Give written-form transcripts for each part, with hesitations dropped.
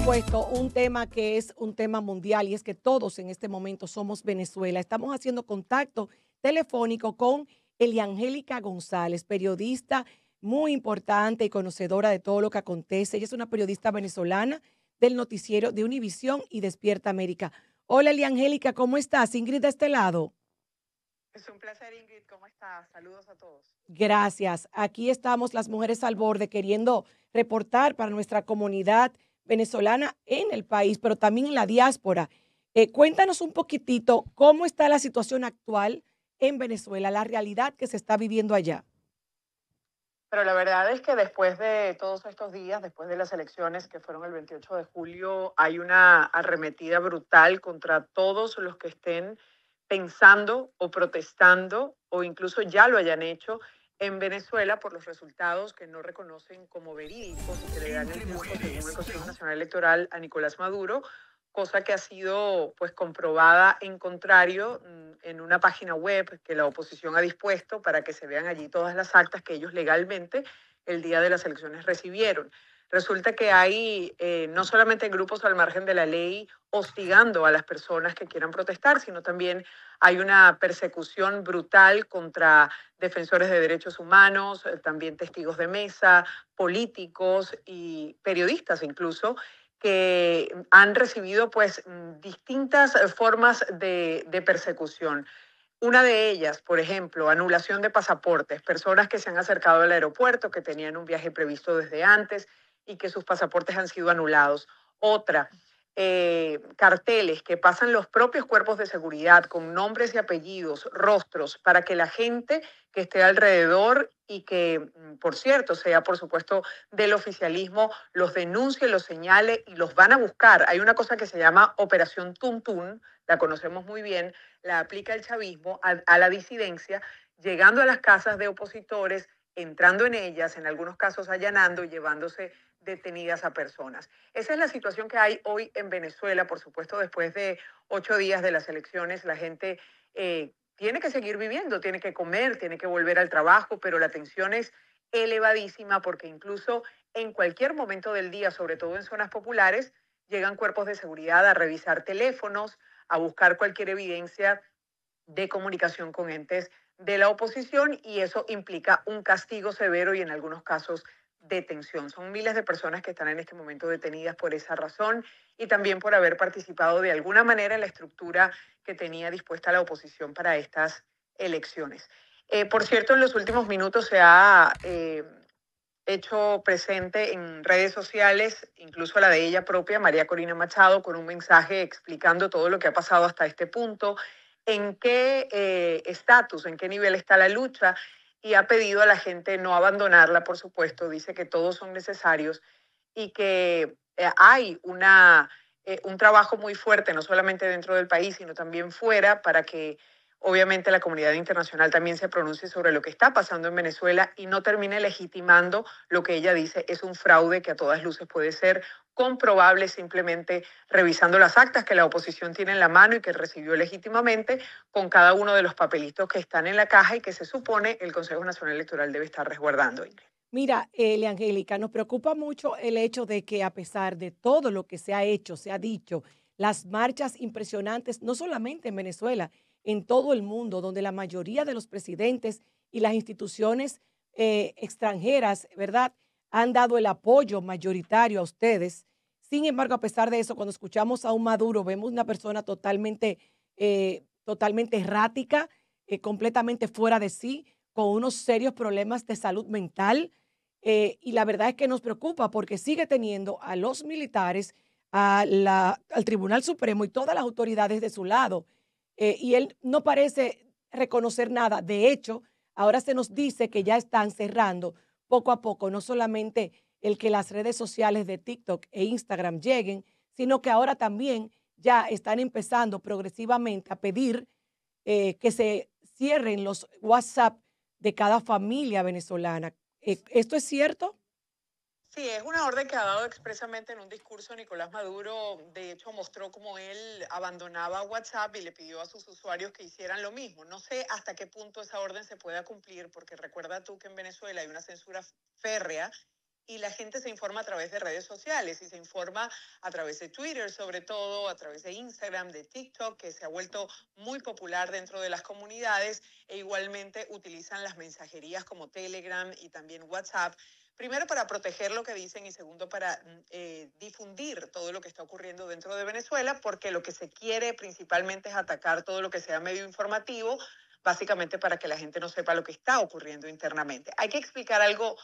supuesto, un tema que es un tema mundial y es que todos en este momento somos Venezuela. Estamos haciendo contacto telefónico con Eliangélica González, periodista muy importante y conocedora de todo lo que acontece. Ella es una periodista venezolana del noticiero de Univisión y Despierta América. Hola Eliangélica, ¿cómo estás? Ingrid de este lado. Es un placer, Ingrid. ¿Cómo estás? Saludos a todos. Gracias. Aquí estamos las mujeres al borde queriendo reportar para nuestra comunidad venezolana en el país, pero también en la diáspora. Cuéntanos un poquitito cómo está la situación actual en Venezuela, la realidad que se está viviendo allá. Pero la verdad es que después de todos estos días, después de las elecciones que fueron el 28 de julio, hay una arremetida brutal contra todos los que estén pensando o protestando o incluso ya lo hayan hecho en Venezuela por los resultados que no reconocen como verídicos y que le dan el triunfo, según el Consejo Nacional Electoral, a Nicolás Maduro, cosa que ha sido pues comprobada en contrario en una página web que la oposición ha dispuesto para que se vean allí todas las actas que ellos legalmente el día de las elecciones recibieron. Resulta que hay no solamente grupos al margen de la ley hostigando a las personas que quieran protestar, sino también hay una persecución brutal contra defensores de derechos humanos, también testigos de mesa, políticos y periodistas incluso, que han recibido pues distintas formas de persecución. Una de ellas, por ejemplo, anulación de pasaportes, personas que se han acercado al aeropuerto, que tenían un viaje previsto desde antes y que sus pasaportes han sido anulados. Otra, carteles que pasan los propios cuerpos de seguridad con nombres y apellidos, rostros, para que la gente que esté alrededor y que, por cierto, sea por supuesto del oficialismo, los denuncie, los señale y los van a buscar. Hay una cosa que se llama Operación Tuntún, la conocemos muy bien, la aplica el chavismo a la disidencia, llegando a las casas de opositores, entrando en ellas, en algunos casos allanando y llevándose detenidas a personas. Esa es la situación que hay hoy en Venezuela, por supuesto, después de 8 días de las elecciones, la gente tiene que seguir viviendo, tiene que comer, tiene que volver al trabajo, pero la tensión es elevadísima porque incluso en cualquier momento del día, sobre todo en zonas populares, llegan cuerpos de seguridad a revisar teléfonos, a buscar cualquier evidencia de comunicación con entes de la oposición y eso implica un castigo severo y en algunos casos detención. Son miles de personas que están en este momento detenidas por esa razón y también por haber participado de alguna manera en la estructura que tenía dispuesta la oposición para estas elecciones. Por cierto, en los últimos minutos se ha hecho presente en redes sociales, incluso la de ella propia, María Corina Machado, con un mensaje explicando todo lo que ha pasado hasta este punto, en qué estatus, en qué nivel está la lucha y ha pedido a la gente no abandonarla, por supuesto, dice que todos son necesarios y que hay un trabajo muy fuerte, no solamente dentro del país, sino también fuera, para que obviamente la comunidad internacional también se pronuncie sobre lo que está pasando en Venezuela y no termine legitimando lo que ella dice es un fraude que a todas luces puede ser comprobable simplemente revisando las actas que la oposición tiene en la mano y que recibió legítimamente con cada uno de los papelitos que están en la caja y que se supone el Consejo Nacional Electoral debe estar resguardando. Ingrid. Mira, Angélica, nos preocupa mucho el hecho de que a pesar de todo lo que se ha hecho, se ha dicho, las marchas impresionantes, no solamente en Venezuela, en todo el mundo, donde la mayoría de los presidentes y las instituciones extranjeras, ¿verdad?, han dado el apoyo mayoritario a ustedes. Sin embargo, a pesar de eso, cuando escuchamos a un Maduro, vemos una persona totalmente errática, completamente fuera de sí, con unos serios problemas de salud mental y la verdad es que nos preocupa porque sigue teniendo a los militares, al Tribunal Supremo y todas las autoridades de su lado. Y él no parece reconocer nada. De hecho, ahora se nos dice que ya están cerrando poco a poco, no solamente el que las redes sociales de TikTok e Instagram lleguen, sino que ahora también ya están empezando progresivamente a pedir que se cierren los WhatsApp de cada familia venezolana. ¿Esto es cierto? Sí, es una orden que ha dado expresamente en un discurso Nicolás Maduro. De hecho, mostró cómo él abandonaba WhatsApp y le pidió a sus usuarios que hicieran lo mismo. No sé hasta qué punto esa orden se pueda cumplir, porque recuerda tú que en Venezuela hay una censura férrea y la gente se informa a través de redes sociales y se informa a través de Twitter, sobre todo, a través de Instagram, de TikTok, que se ha vuelto muy popular dentro de las comunidades, e igualmente utilizan las mensajerías como Telegram y también WhatsApp. Primero para proteger lo que dicen y segundo para difundir todo lo que está ocurriendo dentro de Venezuela, porque lo que se quiere principalmente es atacar todo lo que sea medio informativo, básicamente para que la gente no sepa lo que está ocurriendo internamente. Hay que explicar algo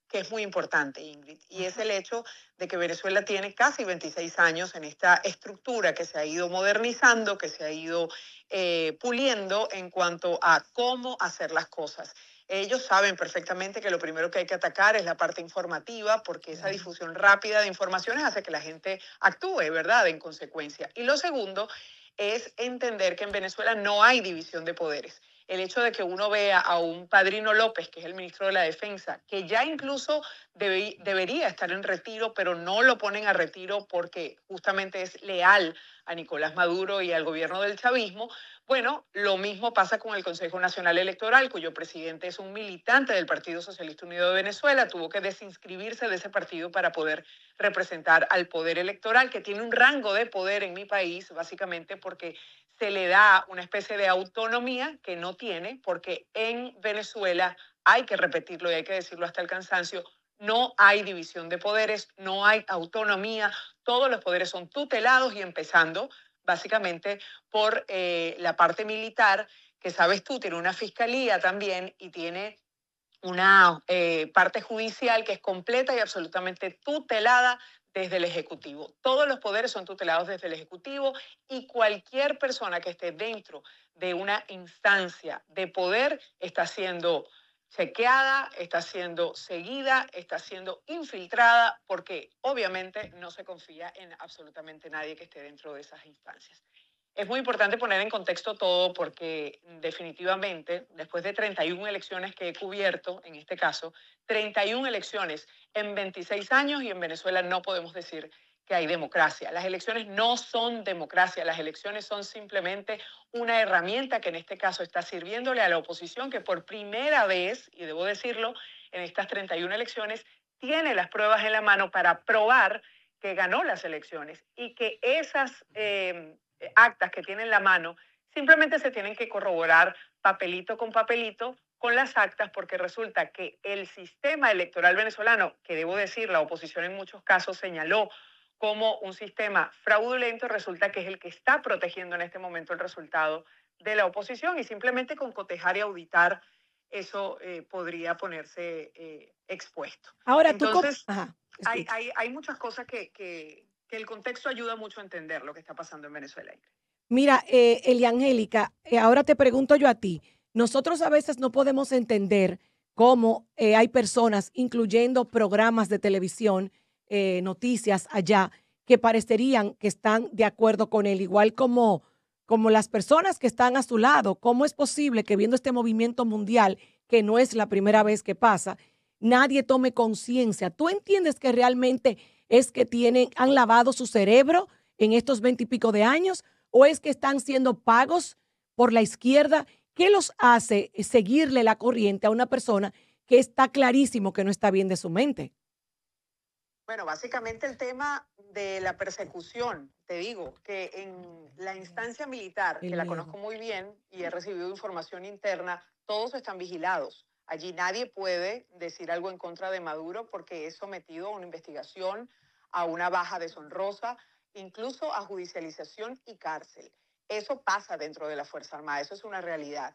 que es muy importante, Ingrid, y es Ajá. el hecho de que Venezuela tiene casi 26 años en esta estructura que se ha ido modernizando, que se ha ido puliendo en cuanto a cómo hacer las cosas. Ellos saben perfectamente que lo primero que hay que atacar es la parte informativa, porque esa Claro. difusión rápida de informaciones hace que la gente actúe, ¿verdad?, en consecuencia. Y lo segundo es entender que en Venezuela no hay división de poderes. El hecho de que uno vea a un Padrino López, que es el ministro de la Defensa, que ya incluso debería estar en retiro, pero no lo ponen a retiro porque justamente es leal a Nicolás Maduro y al gobierno del chavismo. Bueno, lo mismo pasa con el Consejo Nacional Electoral, cuyo presidente es un militante del Partido Socialista Unido de Venezuela, tuvo que desinscribirse de ese partido para poder representar al poder electoral, que tiene un rango de poder en mi país, básicamente porque se le da una especie de autonomía que no tiene, porque en Venezuela, hay que repetirlo y hay que decirlo hasta el cansancio, no hay división de poderes, no hay autonomía, todos los poderes son tutelados y empezando básicamente por la parte militar, que sabes tú, tiene una fiscalía también y tiene una parte judicial que es completa y absolutamente tutelada desde el Ejecutivo. Todos los poderes son tutelados desde el Ejecutivo y cualquier persona que esté dentro de una instancia de poder está siendo chequeada, está siendo seguida, está siendo infiltrada, porque obviamente no se confía en absolutamente nadie que esté dentro de esas instancias. Es muy importante poner en contexto todo porque definitivamente, después de 31 elecciones que he cubierto, en este caso, 31 elecciones en 26 años y en Venezuela no podemos decir que hay democracia. Las elecciones no son democracia, las elecciones son simplemente una herramienta que en este caso está sirviéndole a la oposición que por primera vez, y debo decirlo, en estas 31 elecciones tiene las pruebas en la mano para probar que ganó las elecciones y que esas actas que tiene en la mano simplemente se tienen que corroborar papelito con las actas, porque resulta que el sistema electoral venezolano, que debo decir, la oposición en muchos casos señaló como un sistema fraudulento, resulta que es el que está protegiendo en este momento el resultado de la oposición y simplemente con cotejar y auditar eso podría ponerse expuesto. Ahora tú, Entonces, ajá, te escucho. hay muchas cosas que el contexto ayuda mucho a entender lo que está pasando en Venezuela. Mira, Eliangélica, ahora te pregunto yo a ti. Nosotros a veces no podemos entender cómo hay personas, incluyendo programas de televisión, noticias allá, que parecerían que están de acuerdo con él, igual como las personas que están a su lado. ¿Cómo es posible que viendo este movimiento mundial, que no es la primera vez que pasa, nadie tome conciencia? ¿Tú entiendes que realmente es que han lavado su cerebro en estos 20 y pico de años? ¿O es que están siendo pagos por la izquierda? ¿Qué los hace seguirle la corriente a una persona que está clarísimo que no está bien de su mente? Bueno, básicamente el tema de la persecución, te digo, que en la instancia militar, que El la conozco ego. muy bien y he recibido información interna, todos están vigilados. Allí nadie puede decir algo en contra de Maduro porque es sometido a una investigación, a una baja deshonrosa, incluso a judicialización y cárcel. Eso pasa dentro de la Fuerza Armada, eso es una realidad.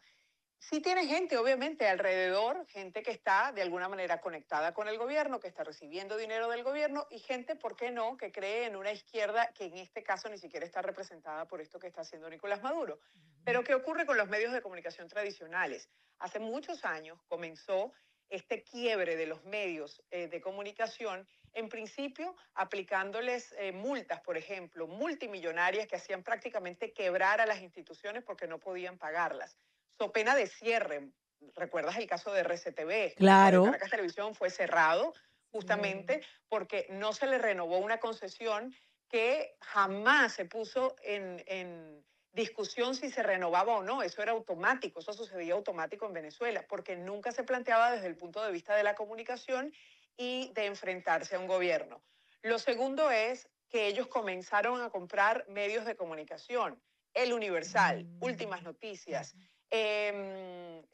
Sí tiene gente, obviamente, alrededor, gente que está de alguna manera conectada con el gobierno, que está recibiendo dinero del gobierno y gente, ¿por qué no?, que cree en una izquierda que en este caso ni siquiera está representada por esto que está haciendo Nicolás Maduro. Pero ¿qué ocurre con los medios de comunicación tradicionales? Hace muchos años comenzó este quiebre de los medios de comunicación, en principio aplicándoles multas, por ejemplo, multimillonarias que hacían prácticamente quebrar a las instituciones porque no podían pagarlas, so pena de cierre. ¿Recuerdas el caso de RCTV? Claro. Caracas Televisión fue cerrado Sí. justamente porque no se le renovó una concesión que jamás se puso en discusión si se renovaba o no. Eso era automático, eso sucedía automático en Venezuela, porque nunca se planteaba desde el punto de vista de la comunicación y de enfrentarse a un gobierno. Lo segundo es que ellos comenzaron a comprar medios de comunicación, El Universal, Últimas Noticias,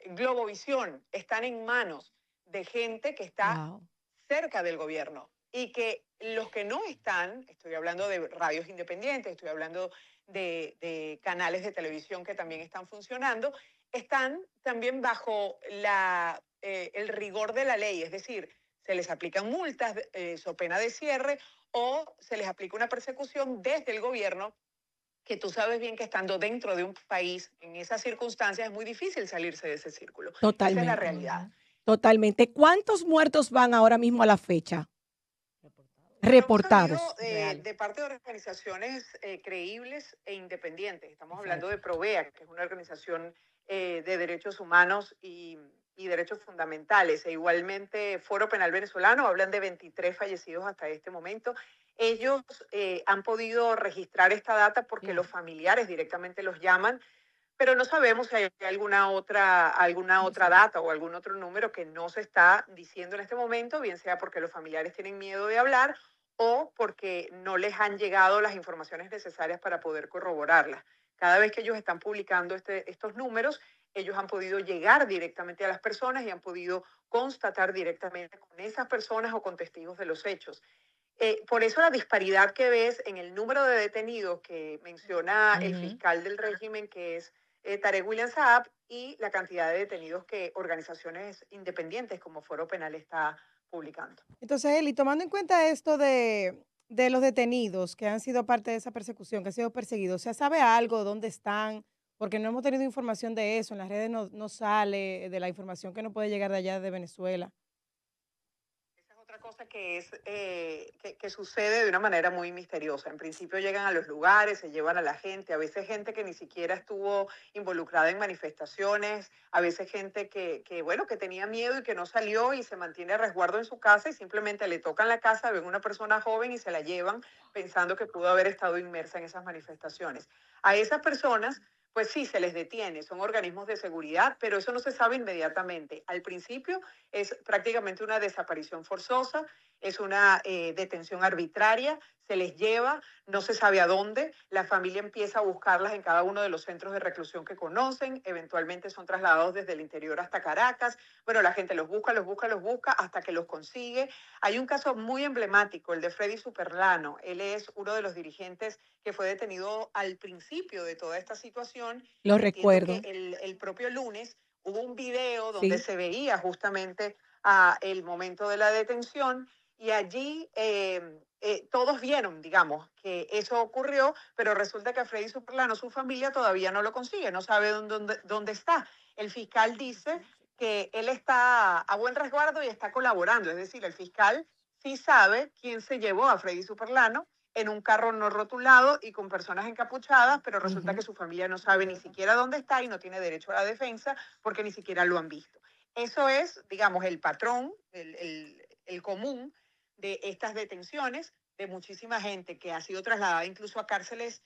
Globovisión, están en manos de gente que está Wow. cerca del gobierno y que los que no están, estoy hablando de radios independientes, estoy hablando de canales de televisión que también están funcionando, están también bajo el rigor de la ley, es decir, se les aplican multas, so pena de cierre, o se les aplica una persecución desde el gobierno, que tú sabes bien que estando dentro de un país en esas circunstancias es muy difícil salirse de ese círculo. Esa es la Totalmente, realidad. totalmente. ¿Cuántos muertos van ahora mismo a la fecha? Bueno, hemos sabido Reportados. Real, de parte de organizaciones creíbles e independientes. Estamos hablando de exacto. Provea, que es una organización de derechos humanos y derechos fundamentales. E igualmente, Foro Penal Venezolano hablan de 23 fallecidos hasta este momento. Ellos han podido registrar esta data porque los Claro. familiares directamente los llaman, pero no sabemos si hay alguna otra Exacto. data o algún otro número que no se está diciendo en este momento, bien sea porque los familiares tienen miedo de hablar o porque no les han llegado las informaciones necesarias para poder corroborarlas. Cada vez que ellos están publicando estos números, ellos han podido llegar directamente a las personas y han podido constatar directamente con esas personas o con testigos de los hechos. Por eso la disparidad que ves en el número de detenidos que menciona el Ujú. fiscal del régimen, que es Tarek William Saab, y la cantidad de detenidos que organizaciones independientes como Foro Penal está publicando. Entonces, Eli, tomando en cuenta esto de los detenidos que han sido parte de esa persecución, que han sido perseguidos, ¿se sabe algo dónde están? Porque no hemos tenido información de eso, en las redes no sale de la información que no puede llegar de allá de Venezuela. Esa es otra cosa que, que sucede de una manera muy misteriosa. En principio llegan a los lugares, se llevan a la gente, a veces gente que ni siquiera estuvo involucrada en manifestaciones, a veces gente bueno, que tenía miedo y que no salió y se mantiene a resguardo en su casa y simplemente le tocan la casa, ven una persona joven y se la llevan pensando que pudo haber estado inmersa en esas manifestaciones. A esas personas pues sí, se les detiene, son organismos de seguridad, pero eso no se sabe inmediatamente. Al principio es prácticamente una desaparición forzosa, es una detención arbitraria, se les lleva, no se sabe a dónde, la familia empieza a buscarlas en cada uno de los centros de reclusión que conocen, eventualmente son trasladados desde el interior hasta Caracas, bueno, la gente los busca hasta que los consigue. Hay un caso muy emblemático, el de Freddy Superlano, él es uno de los dirigentes que fue detenido al principio de toda esta situación Lo y entiendo que recuerdo. el propio lunes hubo un video donde Sí. se veía justamente el momento de la detención y allí todos vieron, digamos, que eso ocurrió, pero resulta que a Freddy Superlano, su familia todavía no lo consigue, no sabe dónde está. El fiscal dice que él está a buen resguardo y está colaborando, es decir, el fiscal sí sabe quién se llevó a Freddy Superlano en un carro no rotulado y con personas encapuchadas, pero resulta que Ujú. su familia no sabe ni siquiera dónde está y no tiene derecho a la defensa porque ni siquiera lo han visto. Eso es, digamos, el patrón, el común de estas detenciones de muchísima gente que ha sido trasladada incluso a cárceles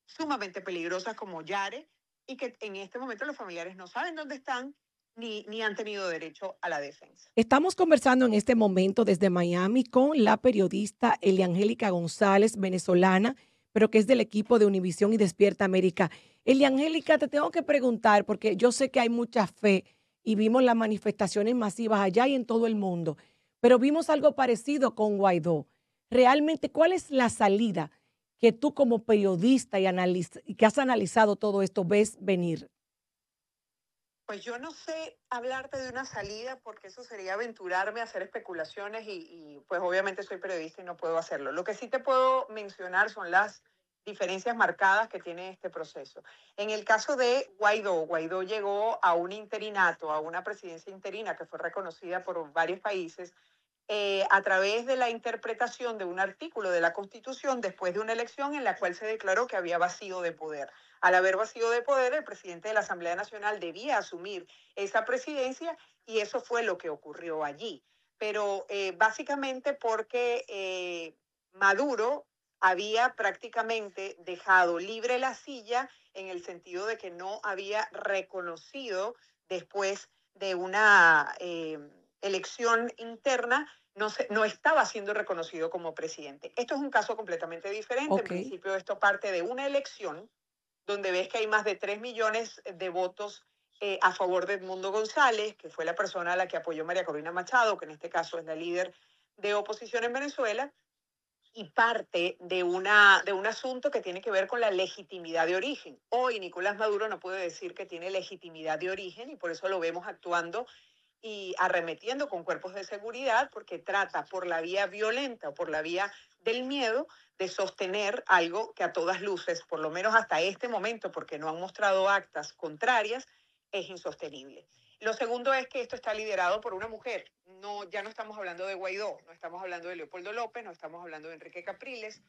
sumamente peligrosas como Yare y que en este momento los familiares no saben dónde están ni han tenido derecho a la defensa. Estamos conversando en este momento desde Miami con la periodista Eliangélica González, venezolana, pero que es del equipo de Univisión y Despierta América. Eliangélica, te tengo que preguntar, porque yo sé que hay mucha fe y vimos las manifestaciones masivas allá y en todo el mundo, pero vimos algo parecido con Guaidó. Realmente, ¿cuál es la salida que tú como periodista y que has analizado todo esto ves venir? Pues yo no sé hablarte de una salida porque eso sería aventurarme a hacer especulaciones pues obviamente soy periodista y no puedo hacerlo. Lo que sí te puedo mencionar son las diferencias marcadas que tiene este proceso. En el caso de Guaidó, Guaidó llegó a un interinato, a una presidencia interina que fue reconocida por varios países a través de la interpretación de un artículo de la Constitución después de una elección en la cual se declaró que había vacío de poder. Al haber vacío de poder, el presidente de la Asamblea Nacional debía asumir esa presidencia y eso fue lo que ocurrió allí. Pero básicamente porque Maduro había prácticamente dejado libre la silla en el sentido de que no había reconocido después de una elección interna no estaba siendo reconocido como presidente. Esto es un caso completamente diferente. En principio, esto parte de una elección donde ves que hay más de 3 millones de votos a favor de Edmundo González, que fue la persona a la que apoyó María Corina Machado, que en este caso es la líder de oposición en Venezuela, y parte de un asunto que tiene que ver con la legitimidad de origen. Hoy Nicolás Maduro no puede decir que tiene legitimidad de origen y por eso lo vemos actuando y arremetiendo con cuerpos de seguridad, porque trata por la vía violenta o por la vía del miedo de sostener algo que a todas luces, por lo menos hasta este momento, porque no han mostrado actas contrarias, es insostenible. Lo segundo es que esto está liderado por una mujer. Ya no estamos hablando de Guaidó, no estamos hablando de Leopoldo López, no estamos hablando de Enrique Capriles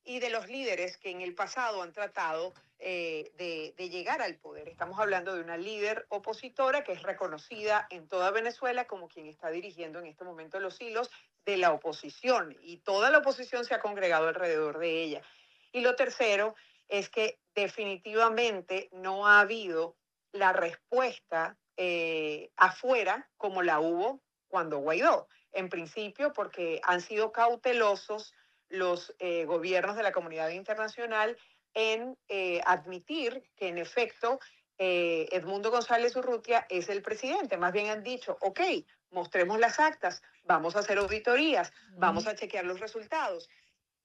y de los líderes que en el pasado han tratado de llegar al poder. Estamos hablando de una líder opositora que es reconocida en toda Venezuela como quien está dirigiendo en este momento los hilos de la oposición, y toda la oposición se ha congregado alrededor de ella. Y lo tercero es que definitivamente no ha habido la respuesta afuera como la hubo cuando Guaidó. En principio, porque han sido cautelosos los gobiernos de la comunidad internacional en admitir que en efecto Edmundo González Urrutia es el presidente. Más bien han dicho, ok, mostremos las actas, vamos a hacer auditorías, vamos a chequear los resultados.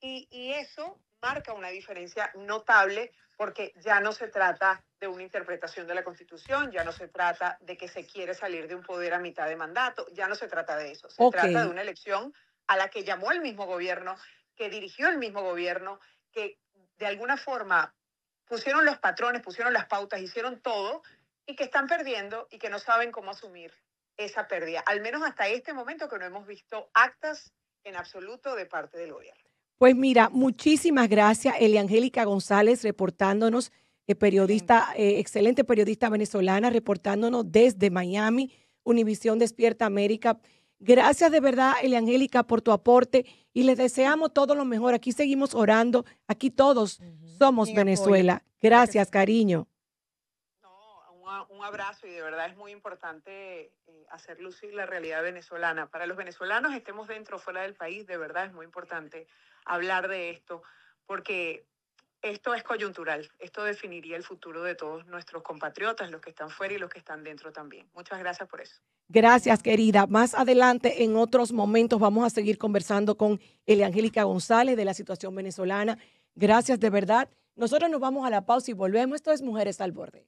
Y eso marca una diferencia notable, porque ya no se trata de una interpretación de la Constitución, ya no se trata de que se quiere salir de un poder a mitad de mandato, ya no se trata de eso. Se trata de una elección a la que llamó el mismo gobierno, que dirigió el mismo gobierno, que de alguna forma pusieron los patrones, pusieron las pautas, hicieron todo, y que están perdiendo y que no saben cómo asumir esa pérdida. Al menos hasta este momento, que no hemos visto actas en absoluto de parte del gobierno. Pues mira, muchísimas gracias, Eliangélica González, reportándonos, periodista, excelente periodista venezolana, reportándonos desde Miami, Univisión Despierta América. Gracias de verdad, Eliangélica, por tu aporte y les deseamos todo lo mejor. Aquí seguimos orando, aquí todos somos Venezuela. Gracias, cariño. Un abrazo, y de verdad es muy importante hacer lucir la realidad venezolana. Para los venezolanos, estemos dentro o fuera del país, de verdad es muy importante hablar de esto, porque esto es coyuntural. Esto definiría el futuro de todos nuestros compatriotas, los que están fuera y los que están dentro también. Muchas gracias por eso. Gracias, querida. Más adelante, en otros momentos, vamos a seguir conversando con Eliangélica González de la situación venezolana. Gracias de verdad. Nosotros nos vamos a la pausa y volvemos. Esto es Mujeres al Borde.